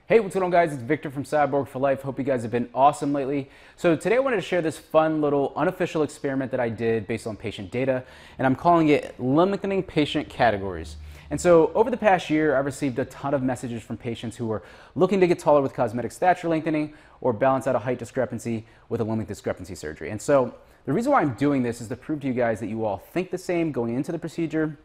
Hey, what's going on, guys? It's Victor from Cyborg for Life. Hope you guys have been awesome lately. So today I wanted to share this fun little unofficial experiment that I did based on patient data, and I'm calling it lengthening patient categories. And so over the past year, I've received a ton of messages from patients who are looking to get taller with cosmetic stature lengthening or balance out a height discrepancy with a limb length discrepancy surgery. And so the reason why I'm doing this is to prove to you guys that you all think the same going into the procedure,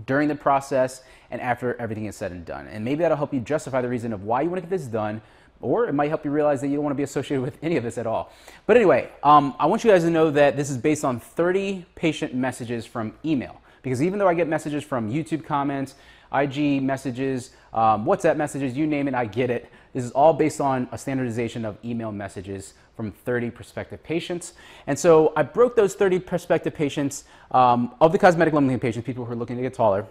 during the process, and after everything is said and done. And maybe that'll help you justify the reason of why you want to get this done, or it might help you realize that you don't want to be associated with any of this at all. But anyway, I want you guys to know that this is based on 30 patient messages from email. Because even though I get messages from YouTube comments, IG messages, WhatsApp messages, you name it, I get it. This is all based on a standardization of email messages from 30 prospective patients. And so I broke those 30 prospective patients of the cosmetic lengthening patients, people who are looking to get taller.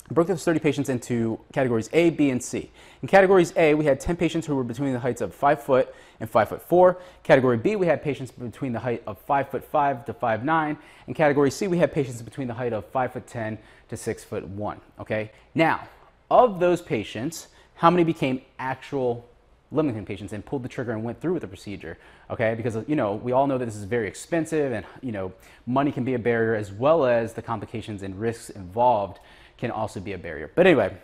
I broke those 30 patients into categories A, B, and C. In categories A, we had 10 patients who were between the heights of 5 foot and 5'4". Category B, we had patients between the height of 5'5" to 5'9". In category C, we had patients between the height of 5'10" to 6'1". Okay. Now, of those patients, how many became actual limb lengthening patients and pulled the trigger and went through with the procedure? Okay, because we all know that this is very expensive, and money can be a barrier, as well as the complications and risks involved can also be a barrier. But anyway,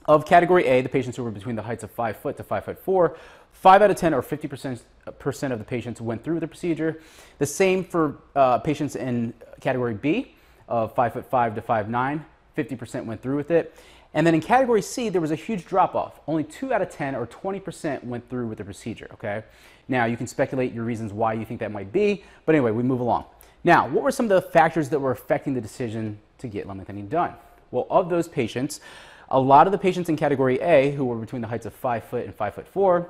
of category A, the patients who were between the heights of 5 foot to 5'4", 5 out of 10 or 50% of the patients went through the procedure. The same for patients in category B of 5'5" to 5'9", 50% went through with it. And then in category C, there was a huge drop off. Only 2 out of 10 or 20% went through with the procedure, okay? Now, you can speculate your reasons why you think that might be, but anyway, we move along. Now, what were some of the factors that were affecting the decision to get limb lengthening done? Well, of those patients, a lot of the patients in category A who were between the heights of 5 foot and 5'4",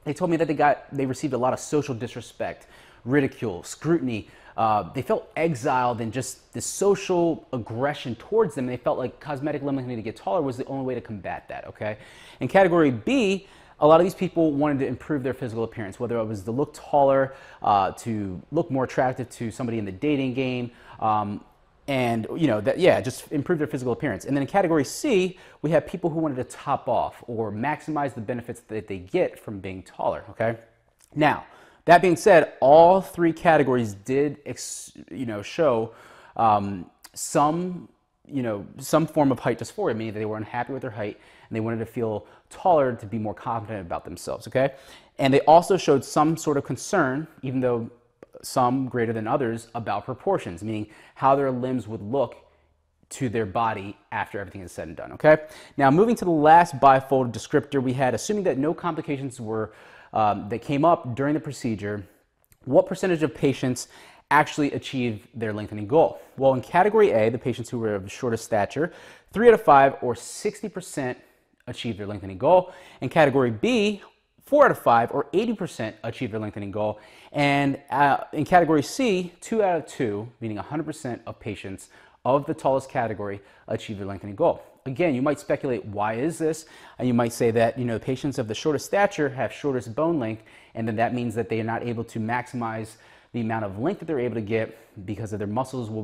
they told me that they received a lot of social disrespect, ridicule, scrutiny. They felt exiled and just this social aggression towards them. They felt like cosmetic limb lengthening to get taller was the only way to combat that, okay? In category B, a lot of these people wanted to improve their physical appearance, whether it was to look taller, to look more attractive to somebody in the dating game, and just improve their physical appearance. And then in category C, we have people who wanted to top off or maximize the benefits that they get from being taller, okay? Now, that being said, all three categories did show some form of height dysphoria, meaning that they were unhappy with their height and they wanted to feel taller to be more confident about themselves, okay? And they also showed some sort of concern, even though some greater than others, about proportions, meaning how their limbs would look to their body after everything is said and done, okay? Now, moving to the last bifold descriptor we had, assuming that no complications were that came up during the procedure, what percentage of patients actually achieved their lengthening goal? Well, in category A, the patients who were of the shortest stature, 3 out of 5 or 60% achieved their lengthening goal. In category B, 4 out of 5 or 80% achieved their lengthening goal. And in category C, 2 out of 2, meaning 100% of patients of the tallest category achieved their lengthening goal. Again, you might speculate, why is this? And you might say that, patients of the shortest stature have shortest bone length, and then that means that they are not able to maximize the amount of length that they're able to get because of their muscles will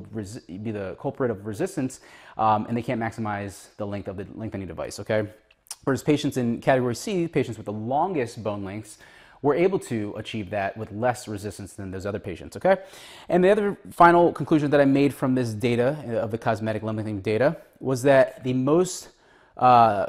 be the culprit of resistance, and they can't maximize the length of the lengthening device, okay? Whereas patients in category C, patients with the longest bone lengths, were able to achieve that with less resistance than those other patients, okay? And the other final conclusion that I made from this data, of the cosmetic limb lengthening data, was that the most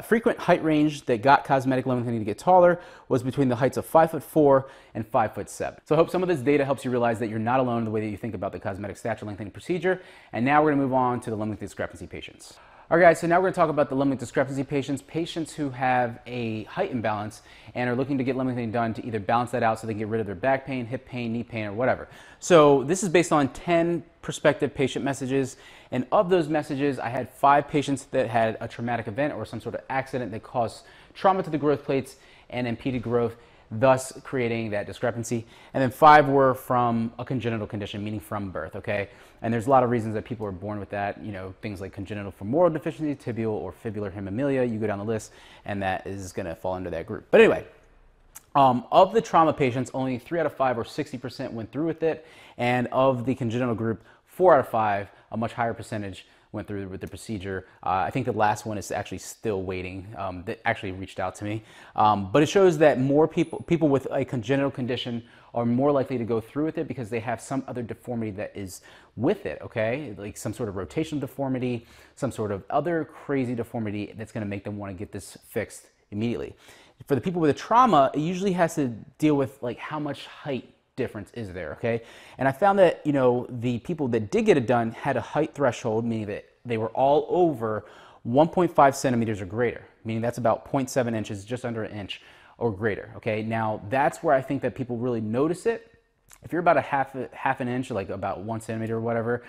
frequent height range that got cosmetic limb lengthening to get taller was between the heights of 5'4" and 5'7". So I hope some of this data helps you realize that you're not alone in the way that you think about the cosmetic stature lengthening procedure. And now we're gonna move on to the limb length discrepancy patients. All right, guys, so now we're going to talk about the limb length discrepancy patients who have a height imbalance and are looking to get limb lengthening done to either balance that out so they can get rid of their back pain, hip pain, knee pain, or whatever. So this is based on 10 prospective patient messages, and of those messages, I had 5 patients that had a traumatic event or some sort of accident that caused trauma to the growth plates and impeded growth, thus creating that discrepancy. And then 5 were from a congenital condition, meaning from birth, okay? And there's a lot of reasons that people are born with that, things like congenital femoral deficiency, tibial or fibular hemimelia, you go down the list, and that is gonna fall under that group. But anyway, of the trauma patients, only 3 out of 5 or 60% went through with it, and of the congenital group, 4 out of 5, a much higher percentage, went through with the procedure. I think the last one is actually still waiting, that actually reached out to me. But it shows that more people with a congenital condition are more likely to go through with it because they have some other deformity that is with it, okay? Like some sort of rotational deformity, some sort of other crazy deformity that's gonna make them wanna get this fixed immediately. For the people with a trauma, it usually has to deal with like how much height difference is there, okay? And I found that, you know, the people that did get it done had a height threshold, meaning that they were all over 1.5 centimeters or greater, meaning that's about 0.7 inches, just under an inch or greater, okay? Now, that's where I think that people really notice it. If you're about a half an inch, like about 1 centimeter or whatever,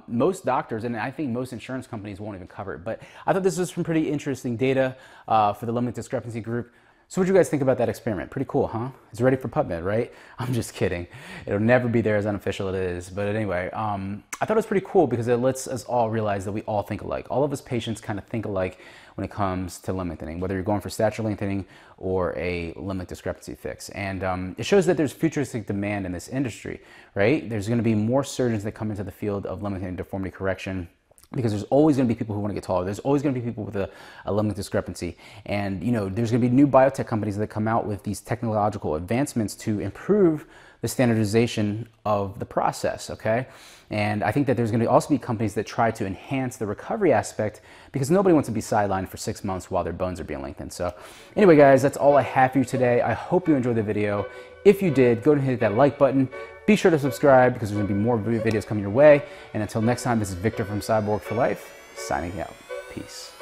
most doctors, and I think most insurance companies won't even cover it, but I thought this was some pretty interesting data for the limbic discrepancy group. So what do you guys think about that experiment? Pretty cool, huh? It's ready for PubMed, right? I'm just kidding. It'll never be there as unofficial it is. But anyway, I thought it was pretty cool because it lets us all realize that we all think alike. All of us patients kind of think alike when it comes to limb lengthening, whether you're going for stature lengthening or a limbic discrepancy fix. And it shows that there's futuristic demand in this industry, right? There's gonna be more surgeons that come into the field of limb lengthening deformity correction, because there's always going to be people who want to get taller. There's always going to be people with a limbic discrepancy. And, you know, there's going to be new biotech companies that come out with these technological advancements to improve the standardization of the process, okay? And I think that there's going to also be companies that try to enhance the recovery aspect because nobody wants to be sidelined for 6 months while their bones are being lengthened. So anyway, guys, that's all I have for you today. I hope you enjoyed the video. If you did, go ahead and hit that like button. Be sure to subscribe because there's going to be more videos coming your way. And until next time, this is Victor from Cyborg for Life, signing out. Peace.